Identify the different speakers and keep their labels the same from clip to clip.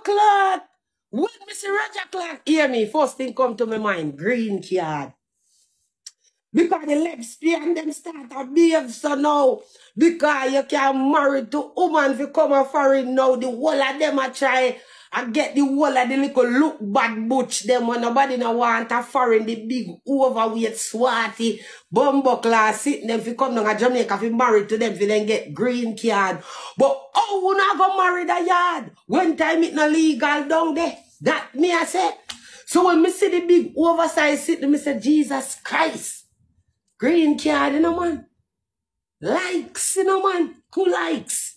Speaker 1: clock. When Mr. Roger Clark hear me, first thing come to my mind, green card. Because the lesbian them start to behave so now. Because you can marry to woman if you come a foreign now. The whole of them a try and get the whole of the little look bad butch them when nobody no want a foreign, the big overweight swarty bumbo class sitting them if you come down to Jamaica if you marry to them if you then get green card. But oh, we not go marry the yard. One time it no legal down there. That me I say. So when me see the big oversized sitting, me say Jesus Christ. Green card, you know, man. Likes, you know, man. Who likes?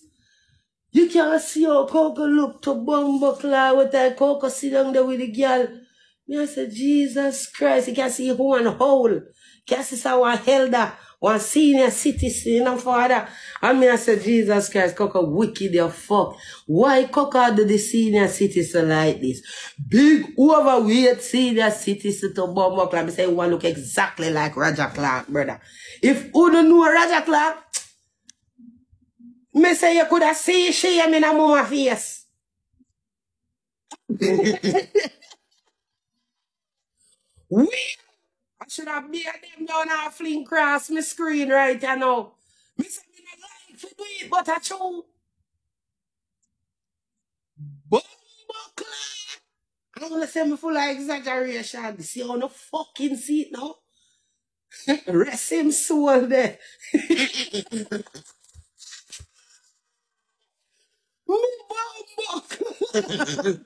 Speaker 1: You can't see how Coco look to bumbo claw with that Coco sit down there with the girl. Me I say, Jesus Christ. You can see one hole. You can see one elder, one senior citizen, you know, father. And me I say, Jesus Christ, Coco wicked your fuck. Why Coco do the senior citizen like this? Big overweight senior citizen to bumbo claw. Me say, one look exactly like Roger Clark, brother. If you don't know Roger Clark, me say you could have seen shame in a mama face. We, I should have made them down and fling across my screen right now. Me say me not like to do it, but I true. Bumbuckler. I want to say me full of exaggeration. See how no fucking see it now? Rest him soul there. Me bumbuckler.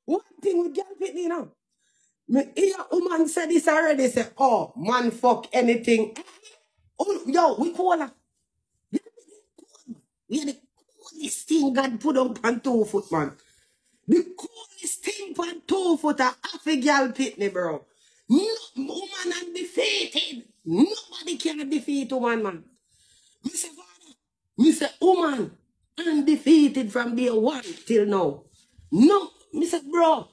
Speaker 1: One thing with girl pitney now. Me hear a woman say this already. Say, oh, man fuck anything. Oh, yo, we call her. We the coolest thing God put up on 2 foot, man. The coolest thing on 2 foot a half a girl pitney, bro. No woman undefeated. Nobody can defeat woman, man. Me say, father, me say, woman undefeated from day 1 till now. No, me say, bro.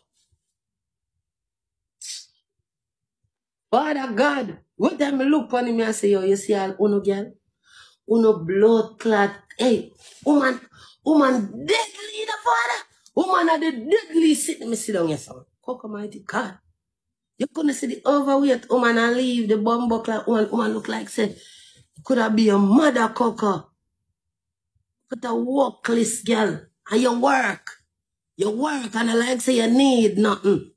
Speaker 1: Father God, what time me look on him and say, yo, you see all uno girl? Uno blood clot. Hey, woman deadly the father. Woman are the deadly sitting me sit down your son. Coco mighty God. You couldn't see the overweight woman and leave the bumbo clot woman look like say, could have be a mother Coco. But a workless girl. And you work. You work and I like say you need nothing.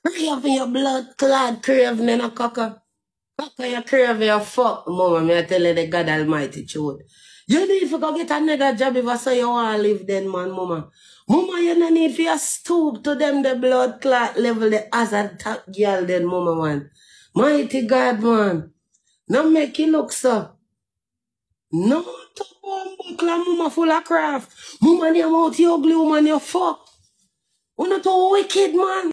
Speaker 1: Craving your blood clot, craving in a Coco. Coco, you craving your fuck, mama. Me I tell you the God Almighty truth. You need to go get another job if I say you want to live then, man, mama. Mama, you don't need to stoop to them the blood clot level, the hazard top girl then, mama, man. Mighty God, man. Now make it look so. No, to bumbo clot, mama, full of craft. Mama, you mouth, you ugly, woman, you fuck. You're not too wicked, man.